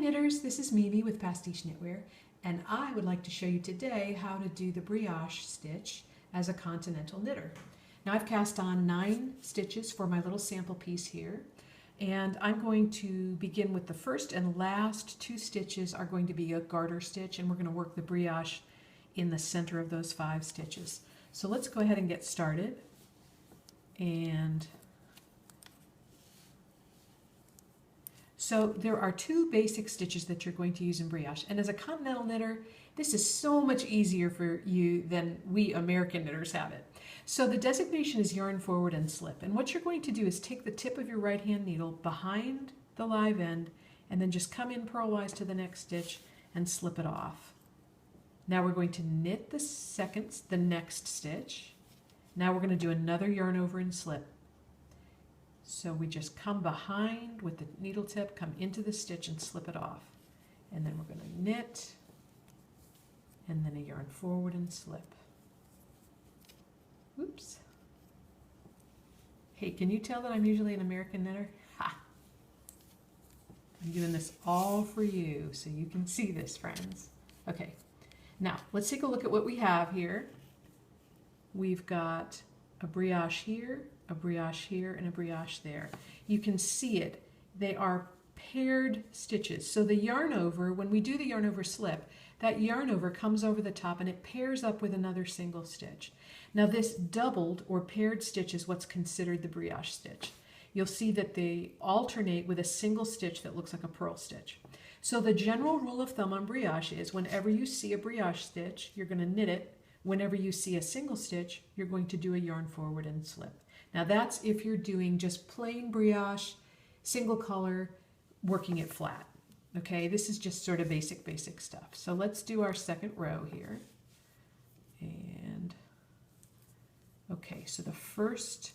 knitters, this is Mimi with Pastiche Knitwear, and I would like to show you today how to do the brioche stitch as a continental knitter. Now I've cast on 9 stitches for my little sample piece here, and I'm going to begin with the first and last 2 stitches are going to be a garter stitch, and we're going to work the brioche in the center of those 5 stitches. So let's go ahead and get started. And so there are 2 basic stitches that you're going to use in brioche, and as a continental knitter, this is so much easier for you than we American knitters have it. So the designation is yarn forward and slip, and what you're going to do is take the tip of your right hand needle behind the live end and then just come in purlwise to the next stitch and slip it off. Now we're going to knit the next stitch. Now we're going to do another yarn over and slip. So we just come behind with the needle tip, come into the stitch and slip it off. And then we're going to knit, and then a yarn forward and slip. Oops. Hey, can you tell that I'm usually an American knitter? Ha! I'm doing this all for you so you can see this, friends. Okay, now let's take a look at what we have here. We've got a brioche here, a brioche here, and a brioche there. You can see it. They are paired stitches. So the yarn over, when we do the yarn over slip, that yarn over comes over the top and it pairs up with another single stitch. Now this doubled or paired stitch is what's considered the brioche stitch. You'll see that they alternate with a single stitch that looks like a purl stitch. So the general rule of thumb on brioche is whenever you see a brioche stitch, you're going to knit it. Whenever you see a single stitch, you're going to do a yarn forward and slip. Now that's if you're doing just plain brioche, single color, working it flat. Okay, this is just sort of basic stuff. So let's do our second row here. And okay, so the first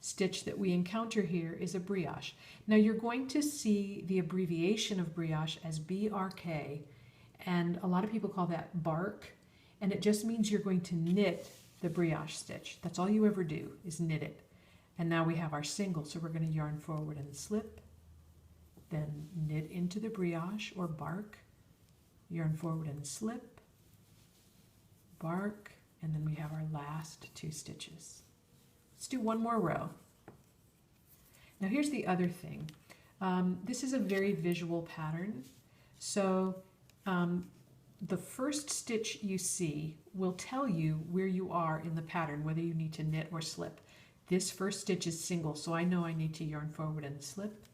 stitch that we encounter here is a brioche. Now you're going to see the abbreviation of brioche as BRK, and a lot of people call that bark. And it just means you're going to knit the brioche stitch. That's all you ever do, is knit it. And now we have our single, so we're going to yarn forward and slip, then knit into the brioche or bark, yarn forward and slip, bark, and then we have our last 2 stitches. Let's do one more row. Now here's the other thing. This is a very visual pattern, so the first stitch you see will tell you where you are in the pattern, whether you need to knit or slip. This first stitch is single, so I know I need to yarn forward and slip,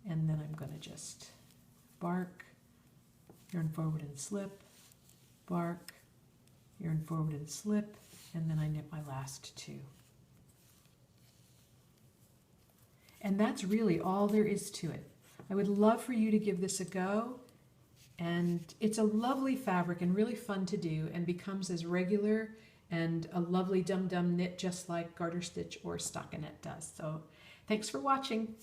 and then I'm going to just bark, yarn forward and slip, bark, yarn forward and slip, and then I knit my last 2. And that's really all there is to it. I would love for you to give this a go. And it's a lovely fabric and really fun to do, and becomes as regular and a lovely dum-dum knit just like garter stitch or stockinette does. So thanks for watching.